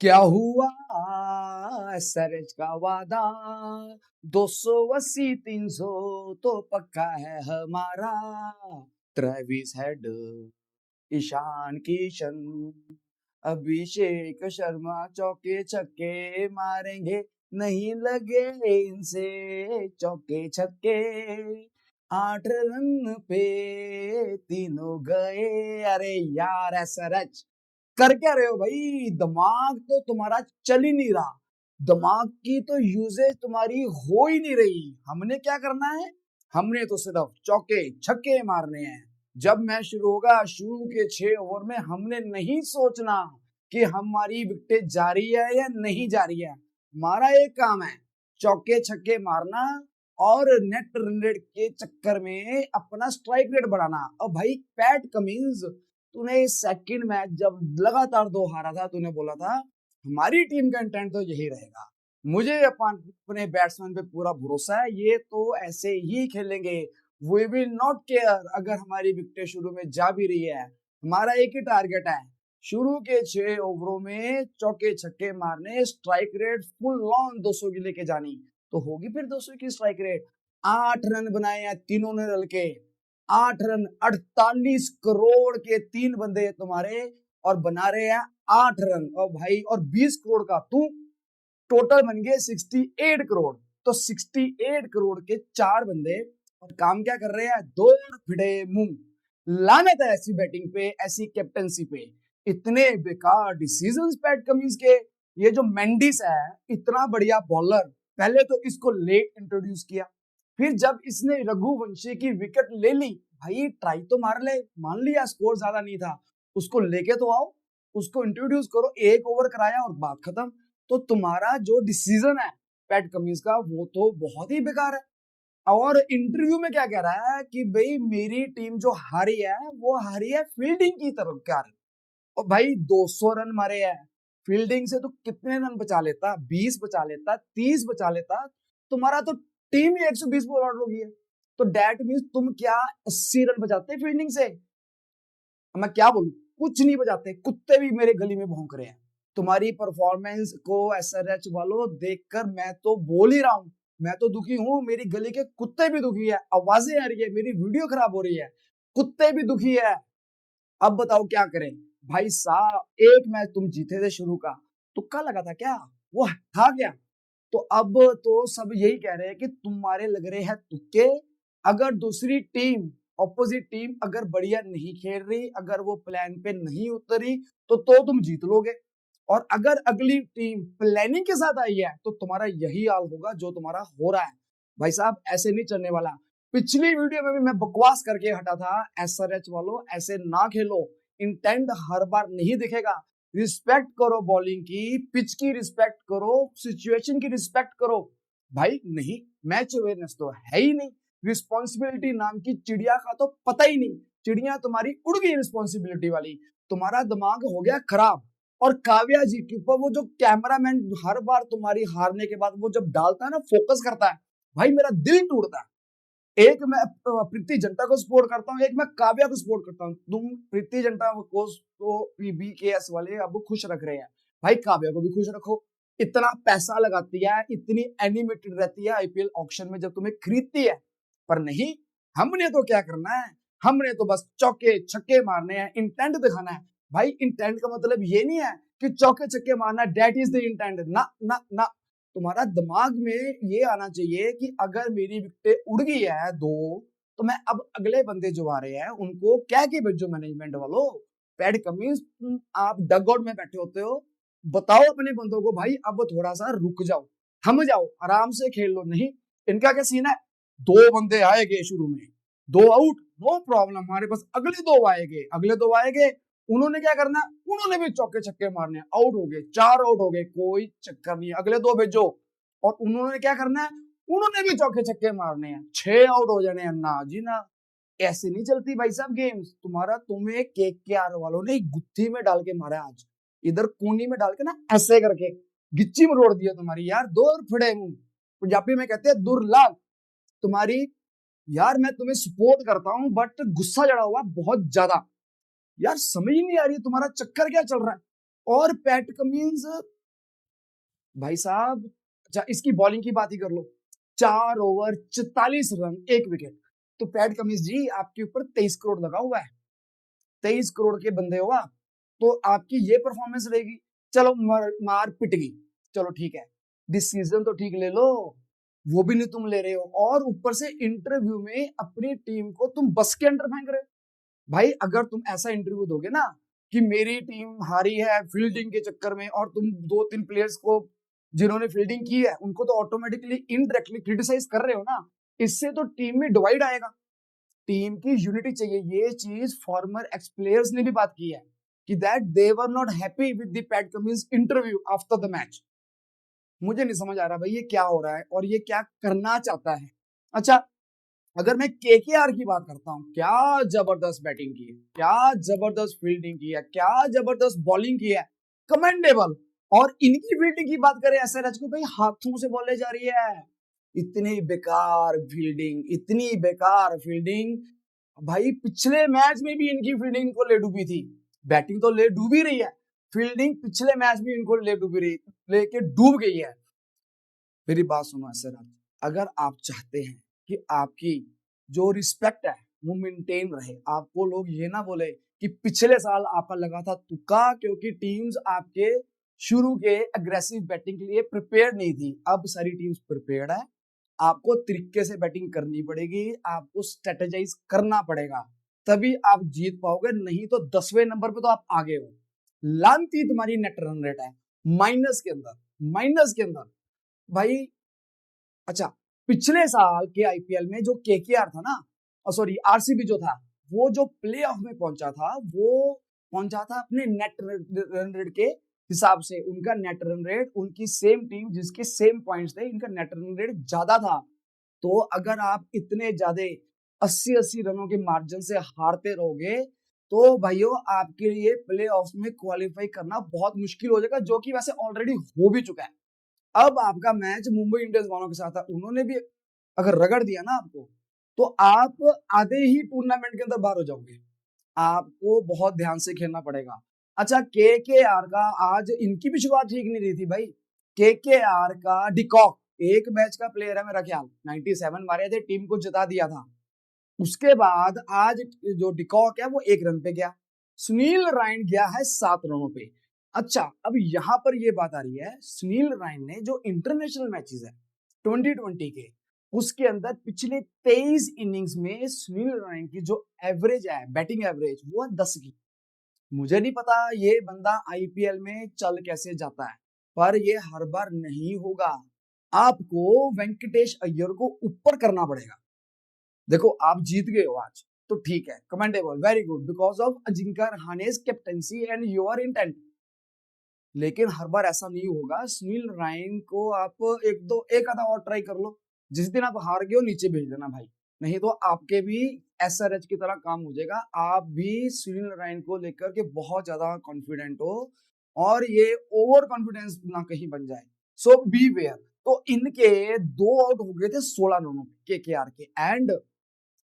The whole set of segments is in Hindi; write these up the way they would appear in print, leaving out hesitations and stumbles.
क्या हुआ सरज का वादा 280 300 तो पक्का है हमारा। ट्रेविस हेड, ईशान किशन, अभिषेक शर्मा चौके छक्के मारेंगे, नहीं लगे इनसे चौके छक्के। 8 रन पे तीनों गए। अरे यार एसआरएच कर क्या रहे हो भाई? दिमाग तो तुम्हारा चल ही नहीं रहा। दिमाग की तो यूजेज तुम्हारी हो ही नहीं रही। हमने क्या करना है? हमने तो सिर्फ चौके छक्के मारने हैं। जब मैच शुरू होगा, शुरू के 6 ओवर में हमने नहीं सोचना कि हमारी विकेट जा रही है या नहीं जा रही है। हमारा एक काम है चौके छक्के मारना और नेट रन रेट के चक्कर में अपना स्ट्राइक रेट बढ़ाना। और भाई पैट कमिंस, तूने सेकंड मैच जब लगातार 2 हारा था, तूने बोला था हमारी टीम का इंटेंट तो यही रहेगा। मुझे अपने बैट्समैन पे पूरा भरोसा है, ये तो ऐसे ही खेलेंगे। वी विल नॉट केयर अगर हमारी विकेट शुरू में जा भी रही है। हमारा एक ही टारगेट है, शुरू के 6 ओवरों में चौके छक्के मारने, स्ट्राइक रेट फुल ऑन 200 की लेके जानी। तो होगी फिर 200 की स्ट्राइक रेट। 8 रन बनाए हैं तीनों ने रल के। 8 रन, 48 करोड़ के 3 बंदे तुम्हारे और बना रहे हैं 8 रन। और भाई और 20 करोड़ का तू, टोटल बन गए 68 करोड़। तो 68 करोड़ के 4 बंदे और काम क्या कर रहे हैं? दौड़ फिरे मुंह। लानत है ऐसी बैटिंग पे, ऐसी कैप्टनसी पे। इतने बेकार डिसीजंस पैट कमिंस के। ये जो मेंडिस है, इतना बढ़िया बॉलर, पहले तो इसको लेट इंट्रोड्यूस किया, फिर जब इसने रघुवंशी की विकेट ले ली, भाई ट्राई तो मार ले। मान लिया स्कोर ज्यादा नहीं था, उसको लेके तो आओ, उसको इंट्रोड्यूस करो। 1 ओवर कराया और बात खत्म। तो तुम्हारा जो डिसीजन है पैट कमिंस का, वो तो बहुत ही बेकार है। और इंटरव्यू में क्या कह रहा है कि भाई मेरी टीम जो हारी है वो हारी है फील्डिंग की तरफ कारण। और भाई 200 रन मारे हैं, फील्डिंग से तो कितने रन बचा लेता? 20 बचा लेता, 30 बचा लेता। तुम्हारा तो टीम ही 120 बॉल आउट हो गई है। तो डेट मीन्स तुम क्या 80 रन बचाते फील्डिंग से? मैं क्या बोलूं, कुछ नहीं बजाते। कुत्ते भी मेरे गली में भौंक रहे हैं। तुम्हारी परफॉर्मेंस को एसआरएच वालों देखकर मैं तो बोल ही रहा हूं, मैं तो दुखी हूं। मेरी गली के कुत्ते भी दुखी है, आवाजें आ रही है, मेरी वीडियो खराब हो रही है, कुत्ते भी दुखी है। अब बताओ क्या करें? भाई साहब एक मैच तुम जीते थे शुरू का, तुक्का लगा था क्या? वो था क्या? तो अब तो सब यही कह रहे हैं कि तुम्हारे लग रहे हैं तुक्के। अगर दूसरी टीम, ऑपोजिट टीम अगर बढ़िया नहीं खेल रही, अगर वो प्लान पे नहीं उतरी, तो तुम जीत लोगे। और अगर अगली टीम प्लानिंग के साथ आई है तो तुम्हारा यही हाल होगा जो तुम्हारा हो रहा है। भाई साहब ऐसे नहीं चलने वाला। पिछली वीडियो में भी मैं बकवास करके हटा था, एसआरएच वालों ऐसे ना खेलो। इंटेंट हर बार नहीं दिखेगा। रिस्पेक्ट करो बॉलिंग की, पिच की रिस्पेक्ट करो, सिचुएशन की रिस्पेक्ट करो। भाई नहीं, मैच अवेयरनेस तो है ही नहीं। रिस्पॉन्सिबिलिटी नाम की चिड़िया का तो पता ही नहीं। चिड़िया तुम्हारी उड़ गई रिस्पॉन्सिबिलिटी वाली। तुम्हारा दिमाग हो गया खराब। और काव्या जी के ऊपर वो जो कैमरामैन हर बार तुम्हारी हारने के बाद वो जब डालता है ना, फोकस करता है, भाई मेरा दिल टूटता है। एक मैं प्रीति जिंटा को सपोर्ट करता हूँ, एक मैं काव्या को सपोर्ट करता हूँ। तुम प्रीति जिंटा को तो बीकेएस वाले अब खुश रख रहे हैं, भाई काव्या को भी खुश रखो। इतना पैसा लगाती है, इतनी एनिमेटेड रहती है आईपीएल ऑक्शन में जब तुम्हें खरीदती है। पर नहीं, हमने तो क्या करना है? हमने तो बस चौके छक्के मारने हैं, इंटेंट दिखाना है। भाई इंटेंट का मतलब ये नहीं है कि चौके छक्के मारना, डेट इज द इंटेंट। ना ना ना, तुम्हारा दिमाग में ये आना चाहिए कि अगर मेरी विकेट उड़ गई है 2, तो मैं अब अगले बंदे जो आ रहे हैं उनको क्या कि भेजो मैनेजमेंट वालों। पैड कमिंस, आप डग आउट में बैठे होते हो, बताओ अपने बंदों को भाई अब थोड़ा सा रुक जाओ, थम जाओ, आराम से खेल लो। नहीं, इनका क्या सीन है? 2 बंदे आएंगे शुरू में, 2 आउट, नो प्रॉब्लम, हमारे पास अगले 2 आएंगे, अगले 2 आएंगे। उन्होंने क्या करना? उन्होंने भी चौके छक्के मारने, आउट हो गए, 4 आउट हो गए, कोई चक्कर नहीं, अगले 2 भेजो। और उन्होंने क्या करना है? उन्होंने भी चौके छक्के मारने हैं, 6 आउट हो जाने हैं। ना जी ना, ऐसे नहीं चलती भाई साहब गेम्स। तुम्हें केकेआर वालों ने गुत्थी में डाल के मारा आज, इधर कोनी में डाल के ना, ऐसे करके गिच्ची में रोड़ दिया तुम्हारी यार। दूर फिड़े मुंह, पंजाबी में कहते हैं दुर्लाभ तुम्हारी। यार मैं तुम्हें सपोर्ट करता हूं बट गुस्सा चढ़ा हुआ बहुत ज्यादा। यार समझ ही नहीं आ रही तुम्हारा चक्कर क्या चल रहा है। और पैट कमिंस भाई साहब, इसकी बॉलिंग की बात ही कर लो, 4 ओवर 44 रन 1 विकेट। तो पैट कमिंस जी आपके ऊपर 23 करोड़ लगा हुआ है, 23 करोड़ के बंदे हो आप, तो आपकी ये परफॉर्मेंस रहेगी। चलो मार पिट गई, चलो ठीक है, डिसीजन तो ठीक ले लो, वो भी नहीं तुम ले रहे हो, और ऊपर से इंटरव्यू में अपनी टीम को तुम बस के अंदर फेंक रहे हो। भाई अगर तुम ऐसा इंटरव्यू दोगे ना कि मेरी टीम हारी है फील्डिंग के चक्कर में, और तुम 2-3 प्लेयर्स को जिन्होंने फील्डिंग की है उनको तो ऑटोमेटिकली इनडायरेक्टली क्रिटिसाइज कर रहे हो ना, इससे तो टीम में डिवाइड आएगा, टीम की यूनिटी चाहिए। ये चीज फॉर्मर एक्स प्लेयर्स ने भी बात की है कि that they were not happy with the PAT Cummins interview after the match. मुझे नहीं समझ आ रहा भाई ये क्या हो रहा है और ये क्या करना चाहता है। अच्छा, अगर मैं केकेआर की बात करता हूं, क्या जबरदस्त बैटिंग की है, क्या जबरदस्त फील्डिंग की है, क्या जबरदस्त बॉलिंग की है, कमेंडेबल। और इनकी फील्डिंग की बात करें एसआरएच को, भाई हाथों से बॉले जा रही है, इतनी बेकार फील्डिंग, इतनी बेकार फील्डिंग। भाई पिछले मैच में भी इनकी फील्डिंग को ले डूबी थी, बैटिंग तो ले डूबी रही है, फील्डिंग पिछले मैच में इनको ले डूबी रही, लेके डूब गई है। मेरी बात सुनो सर, अगर आप चाहते हैं कि आपकी जो रिस्पेक्ट है वो मेंटेन रहे, आपको लोग ये ना बोले कि पिछले साल आपका लगा था तुक्का क्योंकि टीम्स आपके शुरू के अग्रेसिव बैटिंग के लिए प्रिपेयर्ड नहीं थी, अब सारी टीम्स प्रिपेयर्ड है, आपको तरीके से बैटिंग करनी पड़ेगी, आपको स्ट्रेटेजाइज करना पड़ेगा, तभी आप जीत पाओगे, नहीं तो 10वें नंबर पे तो आप आगे हो। लांती तुम्हारी नेट रन रेट है माइनस के अंदर, माइनस के अंदर भाई। अच्छा, पिछले साल के आईपीएल में जो केकेआर था ना, सॉरी आरसीबी जो था, वो जो प्ले ऑफ में पहुंचा था, वो पहुंचा था अपने नेट रन रेट के हिसाब से, उनका नेट रन रेट, उनकी सेम टीम जिसके सेम पॉइंट्स थे, इनका नेट रन रेट ज्यादा था। तो अगर आप इतने ज्यादा 80-80 रनों के मार्जिन से हारते रहोगे तो भाइयों आपके लिए प्ले ऑफ में क्वालिफाई करना बहुत मुश्किल हो जाएगा, जो कि वैसे ऑलरेडी हो भी चुका है। अब आपका मैच मुंबई इंडियंस वालों के साथ था, उन्होंने भी अगर रगड़ दिया ना आपको, तो आप आधे ही टूर्नामेंट के अंदर बाहर हो जाओगे, आपको बहुत ध्यान से खेलना पड़ेगा। अच्छा, केकेआर का आज इनकी भी शुरुआत ठीक नहीं रही थी भाई। केकेआर का डिकॉक एक मैच का प्लेयर है मेरा ख्याल, 97 मारे थे, टीम को जिता दिया था। उसके बाद आज जो डिकॉक है वो 1 रन पे गया, सुनील राइन गया है 7 रनों पे। अच्छा, अब यहां पर ये बात आ रही है, सुनील राइन ने जो इंटरनेशनल मैचेस है 2020 के, उसके अंदर पिछले 23 इनिंग्स में सुनील राइन की जो एवरेज है, बैटिंग एवरेज, वो है 10 की। मुझे नहीं पता ये बंदा आईपीएल में चल कैसे जाता है, पर ये हर बार नहीं होगा, आपको वेंकटेश अय्यर को ऊपर करना पड़ेगा। देखो आप जीत गए हो आज तो ठीक है, commendable, very good, because of Ajinkya Rahane's captaincy and your intent, लेकिन हर बार ऐसा नहीं होगा। सुनील राइन को आप एक आधा और ट्राई कर लो, जिस दिन आप हार गए हो नीचे भेज देना भाई, नहीं तो आपके भी एसआरएच की तरह काम हो जाएगा, आप भी सुनील राइन को लेकर के बहुत ज्यादा कॉन्फिडेंट हो और ये ओवर कॉन्फिडेंस ना कहीं बन जाए, सो बी वेयर। तो इनके 2 आउट हो गए थे 16 रनों केकेआर के, एंड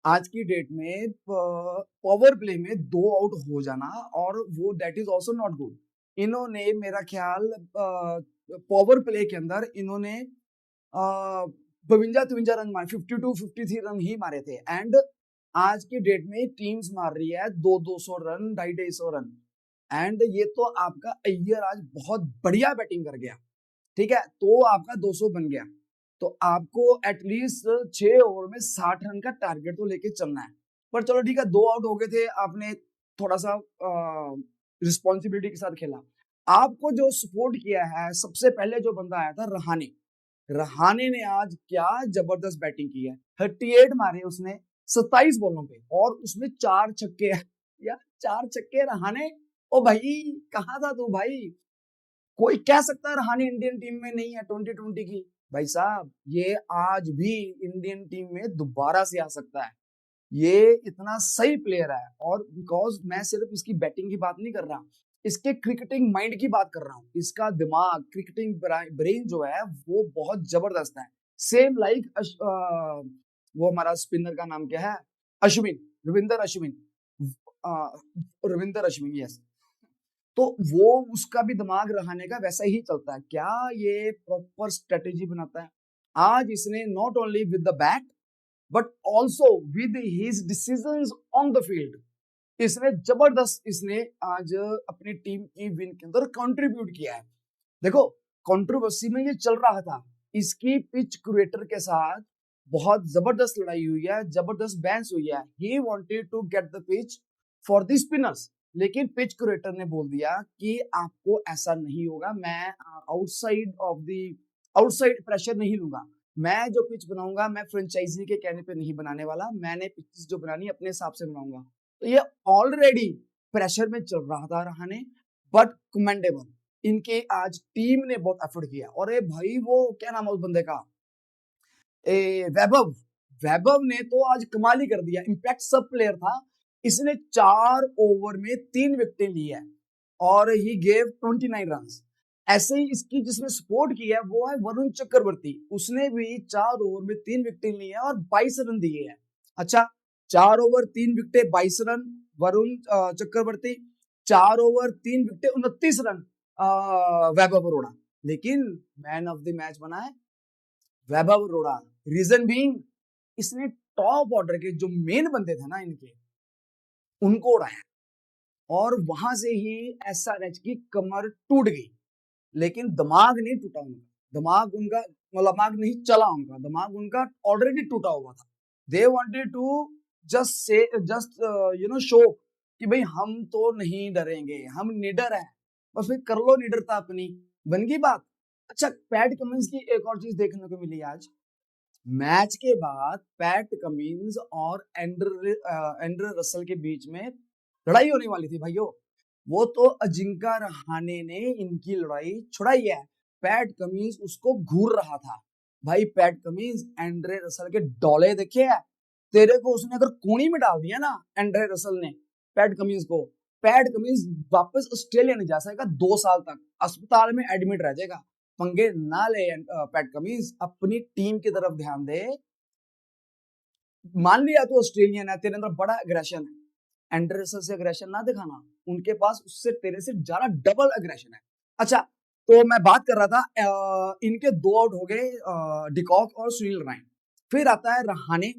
आज की डेट में पावर प्ले में 2 आउट हो जाना, और वो that is also not good. इन्होंने मेरा ख्याल पावर प्ले के अंदर इन्होंने 52-53 रन मारे, 52-53 रन ही मारे थे, एंड आज की डेट में टीम्स मार रही है 200 रन, 250 रन, एंड ये तो आपका अय्यर आज बहुत बढ़िया बैटिंग कर गया, ठीक है, तो आपका 200 बन गया, तो आपको एटलीस्ट 6 ओवर में 60 रन का टारगेट तो लेके चलना है। पर चलो ठीक है, 2 आउट हो गए थे, आपने थोड़ा सा रिस्पॉन्सिबिलिटी के साथ खेला। आपको जो सपोर्ट किया है सबसे पहले जो बंदा आया था रहाने, रहाने ने आज क्या जबरदस्त बैटिंग की है, 38 मारे उसने 27 बॉलों पे, और उसमें 4 छक्के या 4 छक्के रहाने। ओ भाई कहाँ था तू भाई, कोई कह सकता है रहाने इंडियन टीम में नहीं है 2020 की, भाई साहब ये आज भी इंडियन टीम में दोबारा से आ सकता है, ये इतना सही प्लेयर है। और बिकॉज मैं सिर्फ इसकी बैटिंग की बात नहीं कर रहा, इसके क्रिकेटिंग माइंड की बात कर रहा हूँ, इसका दिमाग, क्रिकेटिंग ब्रेन जो है वो बहुत जबरदस्त है, सेम लाइक वो हमारा स्पिनर का नाम क्या है, अश्विन, रविंदर अश्विन, रविंदर अश्विन, यस, तो वो उसका भी दिमाग रहाने का वैसा ही चलता है। क्या ये प्रॉपर स्ट्रेटेजी बनाता है? आज इसने not only with the bat but also with his decisions on the field, इसने जबरदस्त इसने आज अपनी टीम की विन के अंदर कंट्रीब्यूट किया है। देखो, कंट्रोवर्सी में ये चल रहा था, इसकी पिच क्रिएटर के साथ बहुत जबरदस्त लड़ाई हुई है, जबरदस्त बहस हुई है। He wanted to get the pitch for the spinners, लेकिन पिच क्रिएटर ने बोल दिया कि आपको ऐसा नहीं होगा, मैं आउटसाइड प्रेशर नहीं लूंगा, मैं जो पिच बनाऊंगा मैं फ्रेंचाइजी के कहने पे नहीं बनाने वाला, मैंने पिच जो बनानी अपने हिसाब से बनाऊंगा। तो ये ऑलरेडी प्रेशर में चल रहा था रहाने, बट कमेंडेबल, इनके आज टीम ने बहुत एफर्ट किया। और ए भाई वो क्या नाम है उस बंदे का, वैभव, वैभव ने तो आज कमाल ही कर दिया, इम्पैक्ट सब प्लेयर था। इसने 4 ओवर में 3 विकेटें ली है और ही गेव 29 रन। ऐसे ही इसकी जिसने सपोर्ट किया है वो है वरुण चक्रवर्ती, उसने भी 4 ओवर में 3 विकेटें ली है और 22 रन दिए हैं। अच्छा, 4 over 3 विकेटें 22 run Varun Chakravarthy, 4 over 3 विकेटें 29 run वैभव अरोड़ा, लेकिन मैन ऑफ द मैच बना है वैभव अरोड़ा। रीजन बीइंग, इसने टॉप ऑर्डर के जो मेन बंदे थे ना इनके, उनको उड़ाया और वहां से ही एसआरएच की कमर टूट गई, लेकिन दिमाग नहीं टूटा उनका, दिमाग उनका दिमाग नहीं चला उनका, दिमाग उनका ऑलरेडी टूटा हुआ था। They wanted to just show कि भाई हम तो नहीं डरेंगे, हम निडर हैं, बस फिर कर लो निडरता अपनी, बन गई बात। अच्छा, पैट कमिंस की एक और चीज देखने को मिली आज मैच के बाद, पैट कमिंस और एंड्रे रसल के बीच में लड़ाई होने वाली थी भाइयों, वो तो अजिंका रहाणे ने इनकी लड़ाई छुड़ाई है। पैट कमिंस उसको घूर रहा था भाई, पैट कमिंस एंड्रे रसल के डोले देखे है, तेरे को उसने अगर कोनी में डाल दिया ना एंड्रे रसल ने पैट कमिंस को, पैट कमिंस वापस ऑस्ट्रेलिया नहीं जा सकेगा, 2 साल तक अस्पताल में एडमिट रह जाएगा। पंगे ना ले पैट कमिंस, अपनी टीम की तरफ ध्यान दे। मान लिया तो ऑस्ट्रेलियन है, तेरे अंदर बड़ा एग्रेशन है, एंड्रे रसल से एग्रेशन ना दिखाना, उनके पास उससे तेरे से ज्यादा डबल एग्रेशन है। अच्छा, तो मैं बात कर रहा था इनके 2 आउट हो गए, डिकॉक और सुनील नारायण, फिर आता है रहाणे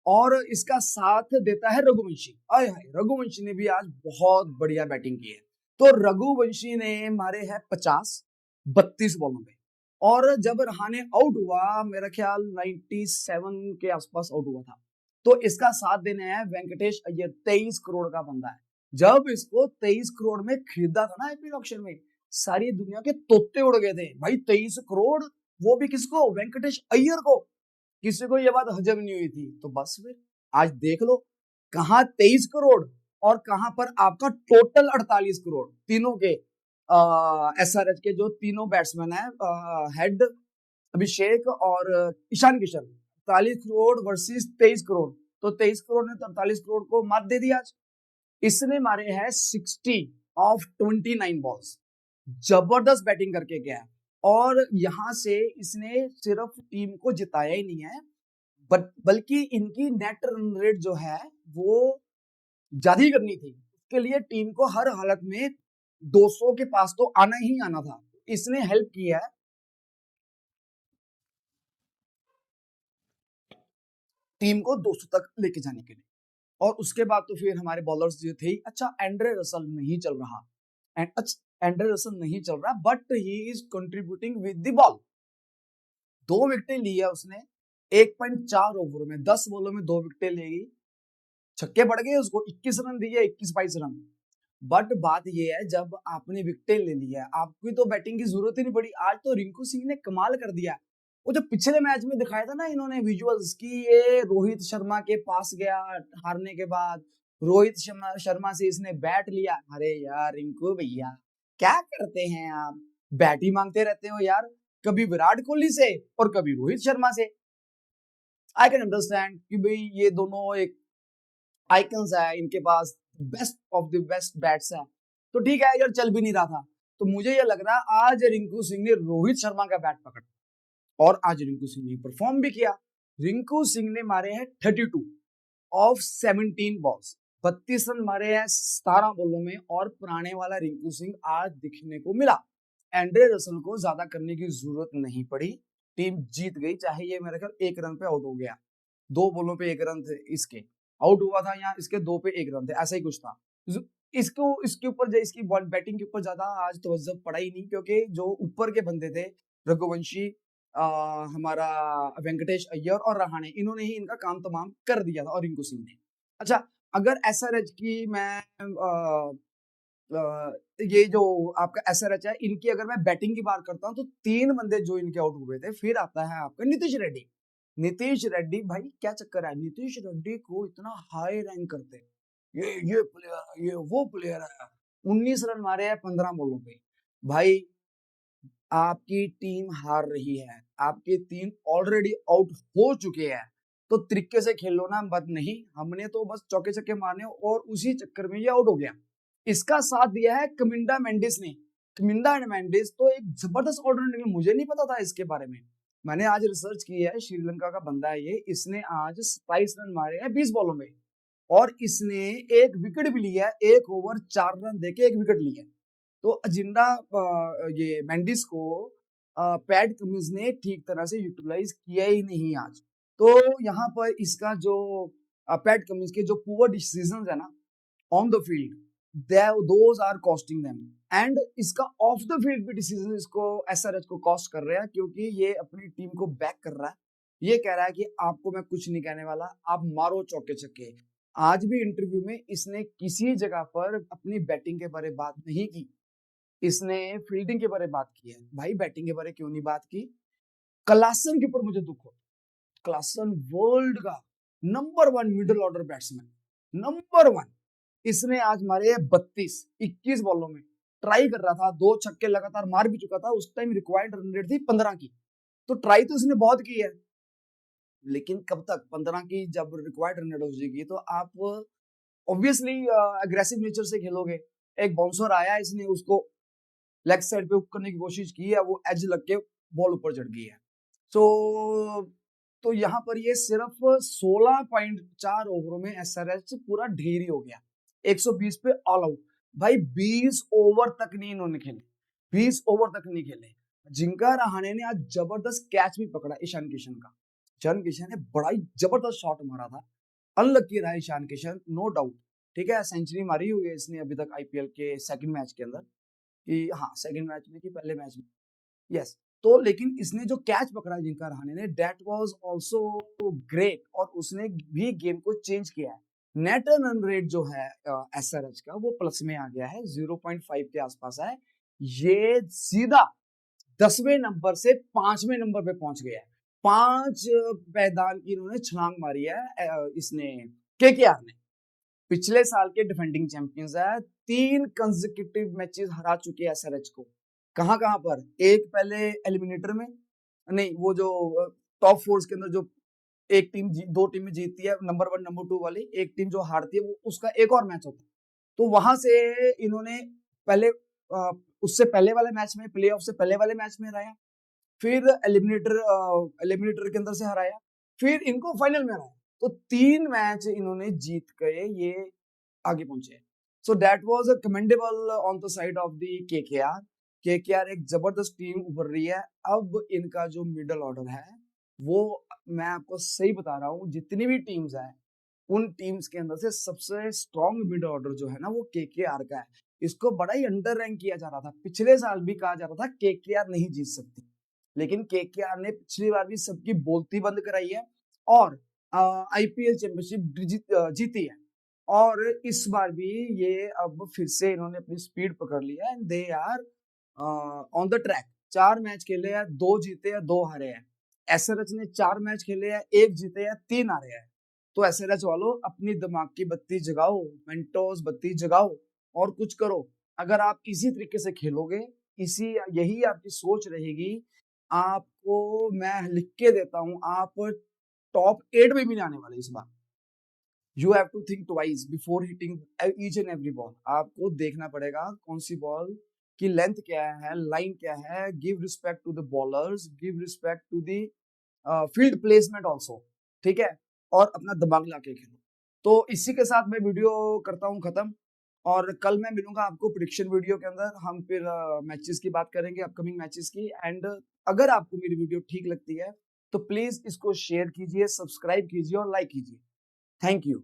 और इसका साथ देता है रघुवंशी। आय हाय, रघुवंशी ने भी आज बहुत बढ़िया बैटिंग की है। तो रघुवंशी ने मारे हैं 50 32 बॉलों पे, और जब रहाणे आउट हुआ मेरा ख्याल 97 के आसपास आउट हुआ था, तो इसका साथ देने है वेंकटेश अय्यर, 23 करोड़ का बंदा है। जब इसको 23 करोड़ में खरीदा था ना आईपीएल ऑक्शन में, सारी दुनिया के तोते उड़ गए थे भाई, 23 करोड़, वो भी किसको, वेंकटेश अय्यर को। किसी को ये बात हजम नहीं हुई थी, तो बस फिर आज देख लो, कहां 23 करोड़ और कहां पर आपका टोटल 48 करोड़, तीनों के एसआरएच के जो तीनों बैट्समैन है, हेड अभिषेक और ईशान किशन, 48 करोड़ वर्सेस 23 करोड़, तो 23 करोड़ ने तो 48 करोड़ को मात दे दिया आज। इसने मारे हैं 60 ऑफ 29 बॉल्स, जबरदस्त बैटिंग करके गया है, और यहां से इसने सिर्फ टीम को जिताया ही नहीं है, बल्कि इनकी नेट रन रेट जो है वो ज्यादा ही करनी थी, उसके लिए टीम को हर हालत में 200 के पास तो आना ही आना था। इसने हेल्प किया है टीम को 200 तक लेके जाने के लिए। और उसके बाद तो फिर हमारे बॉलर्स जो थे, अच्छा एंड्रे रसल नहीं चल रहा, एंड्रे रसल नहीं चल रहा, but he is contributing with the ball. 2 विकेटें ली है उसने 1.4 ओवर में, 10 बॉलों में 2 विकेटें लेगी, छक्के पड़ गए उसको, 21 रन दिए, 21-22 रन। बट बात ये है, जब आपने विकेटें ले ली है, आपकी तो बैटिंग की जरूरत ही नहीं पड़ी। आज तो रिंकू सिंह ने कमाल कर दिया, वो जो पिछले मैच में दिखाया था ना इन्होंने विजुअल्स की, ये रोहित शर्मा के पास गया हारने के बाद, रोहित शर्मा से इसने बैट लिया। अरे यार रिंकू भैया, क्या करते हैं आप, बैट ही मांगते रहते हो यार, कभी विराट कोहली से और कभी रोहित शर्मा से। आई कैन अंडरस्टैंड कि भाई ये दोनों एक आइकन्स है, इनके पास best of the best bats है, तो ठीक है यार, चल भी नहीं रहा था, तो मुझे ये लग रहा है आज रिंकू सिंह ने रोहित शर्मा का बैट पकड़ा, और आज रिंकू सिंह ने परफॉर्म भी किया। रिंकू सिंह ने मारे हैं 32 ऑफ 17 बॉल्स, 32 रन मारे हैं 17 बॉलों में, और पुराने वाला रिंकू सिंह आज दिखने को मिला। एंड्रे रसल को ज्यादा करने की जरूरत नहीं पड़ी, टीम जीत गई, चाहे ये मेरे ख्याल 1 रन पे आउट हो गया, 2 बॉलों पे 1 रन थे इसके, आउट हुआ था, या इसके 2 पे 1 रन थे, ऐसा ही कुछ था। इसको इसके ऊपर इसकी बॉल बैटिंग के ऊपर ज्यादा आज तवज्जो पड़ा ही नहीं, क्योंकि जो ऊपर के बंदे थे रघुवंशी, हमारा वेंकटेश अय्यर और रहाणे, इन्होंने ही इनका काम तमाम कर दिया था, और रिंकू सिंह ने। अच्छा, अगर एसआरएच की मैं ये जो आपका एसआरएच है, इनकी अगर मैं बैटिंग की बात करता हूँ, तो 3 बंदे जो इनके आउट हुए थे, फिर आता है आपका नीतीश रेड्डी। नीतीश रेड्डी भाई क्या चक्कर है, नीतीश रेड्डी को इतना हाई रैंक करते, ये प्लेयर है, ये वो प्लेयर है, 19 रन मारे हैं 15 बॉलों पे। भाई आपकी टीम हार रही है, आपकी टीम ऑलरेडी आउट हो चुके हैं, तो तरीके से खेलो ना, मत नहीं, हमने तो बस चौके छक्के मारने, और उसी चक्कर में ये आउट हो गया। इसका साथ दिया है कमिंडा मेंडिस ने। कमिंडा मेंडिस तो एक जबरदस्त ऑलराउंडर, मुझे नहीं पता था इसके बारे में, मैंने आज रिसर्च की है, श्रीलंका का बंदा है ये, इसने आज 27 रन मारे हैं 20 बॉलों में, और इसने 1 विकेट भी लिया है, 1 ओवर 4 रन देके 1 विकेट लिया है। तो अजिंडा ये मेंडिस को पैट कमिंस ने ठीक तरह से यूटिलाइज किया ही नहीं आज। तो यहाँ पर इसका जो पैट कमिंस के जो पुअर डिसीजंस है ना on the field, those are costing them, and इसका ऑफ द फील्ड भी डिसीजन इसको एसआरएच को कॉस्ट कर रहे हैं, क्योंकि ये अपनी टीम को बैक कर रहा है, ये कह रहा है कि आपको मैं कुछ नहीं कहने वाला, आप मारो चौके छक्के। आज भी इंटरव्यू में इसने किसी जगह पर अपनी बैटिंग के बारे बात नहीं की, इसने फील्डिंग के बारे बात की है। भाई बैटिंग के बारे क्यों नहीं बात की? क्लासन के ऊपर मुझे दुख हो, क्लासन वर्ल्ड का number 1 middle order batsman, number 1, इसने आज मारे 32 21 बॉलों में, ट्राई कर रहा था, 2 छक्के लगातार मार भी चुका था, उस टाइम रिक्वायर्ड रन रेट थी 15 की, तो ट्राई तो इसने बहुत की है, लेकिन कब तक 15 की जब रिक्वायर्ड रन रेट हो जाएगी, तो आप ऑब्वियसली एग्रेसिव नेचर से खेलोगे। एक बाउंसर आया, इसने उसको लेग साइड पे हुक करने की कोशिश की है, वो एज लग के बॉल ऊपर चढ़ गई है। तो यहाँ पर ये सिर्फ 16.4 ओवरों में एसआरएच पूरा ढेरी हो गया, 120 पे ऑल आउट। भाई 20 ओवर तक नहीं इन्होंने खेले, 20 ओवर तक नहीं खेले। जिंका रहाणे ने आज जबरदस्त कैच भी पकड़ा ईशान किशन का, ईशान किशन ने बड़ा ही जबरदस्त शॉट मारा था, अनलकी रहा ईशान किशन, नो डाउट, ठीक है, सेंचुरी मारी हुई है इसने अभी तक आईपीएल के सेकंड मैच के अंदर, कि हाँ सेकंड मैच में कि पहले मैच में, यस। तो लेकिन इसने जो कैच पकड़ा जिंका रहाणे ने, दैट वाज आल्सो ग्रेट, और उसने भी गेम को चेंज किया है। नेट रन रेट जो है एसआरएच का, वो प्लस में आ गया है, 0.5 के आसपास है, ये सीधा 10वें नंबर से 5वें नंबर पे पहुंच गया है। 5 मैदान की इन्होंने छलांग मारी है इसने, केकेआर ने, पिछले साल के डिफेंडिंग चैंपियंस है, 3 कंसेक्यूटिव मैचेस हरा चुके हैं एसआरएच को। कहां कहां पर? एक पहले एलिमिनेटर में, नहीं वो जो टॉप 4 के अंदर जो एक टीम 2 टीमें जीतती है, नंबर 1 नंबर 2 वाली, एक टीम जो हारती है, वो उसका एक और मैच होता है, तो वहां से इन्होंने पहले उससे पहले वाले मैच में, प्ले ऑफ से पहले वाले मैच में हराया, फिर एलिमिनेटर के अंदर से हराया, फिर इनको फाइनल में हराया, तो 3 मैच इन्होंने जीत गए, ये आगे पहुंचे। So that was a commendable on the side of the KKR. KKR एक जबरदस्त टीम उभर रही है। अब इनका जो मिडिल ऑर्डर है, वो मैं आपको सही बता रहा हूँ, जितनी भी टीम्स है, उन टीम्स के अंदर से सबसे स्ट्रॉन्ग मिडिल ऑर्डर जो है ना, वो केकेआर का है। इसको बड़ा ही अंडर रैंक किया जा रहा था, पिछले साल भी कहा जा रहा था केकेआर नहीं जीत सकती, लेकिन केकेआर ने पिछली बार भी सबकी बोलती बंद कराई है, और आईपीएल चैंपियनशिप जीती है, और इस बार भी ये अब फिर से इन्होंने अपनी स्पीड पकड़ ली है, and they are on the track. 4 match खेले हैं, 2 जीते हैं 2 हारे हैं। एसआरएच ने 4 मैच खेले हैं, 1 जीते हैं 3 हारे हैं। तो एसआरएच वालों, अपनी दिमाग की बत्ती जगाओ, मेंटोस बत्ती जगाओ और कुछ करो। अगर आप इसी तरीके से खेलोगे, यही आपकी सोच रहेगी, आपको मैं लिख के देता हूं, आप टॉप 8 में भी नहीं आने वाले इस बार। You have to think twice before hitting each and every ball. आपको देखना पड़ेगा कौन सी बॉल की लेंथ क्या है, लाइन क्या है, give respect to the bowlers, give respect to the field placement also, ठीक है, और अपना दिमाग ला के खेलो। तो इसी के साथ मैं वीडियो करता हूँ खत्म, और कल मैं मिलूंगा आपको प्रेडिक्शन वीडियो के अंदर। हम फिर मैचेस की बात करेंगे, अपकमिंग मैचेस की। एंड अगर आपको मेरी वीडियो ठीक लगती है तो प्लीज इसको शेयर कीजिए, सब्सक्राइब कीजिए और लाइक कीजिए। Thank you.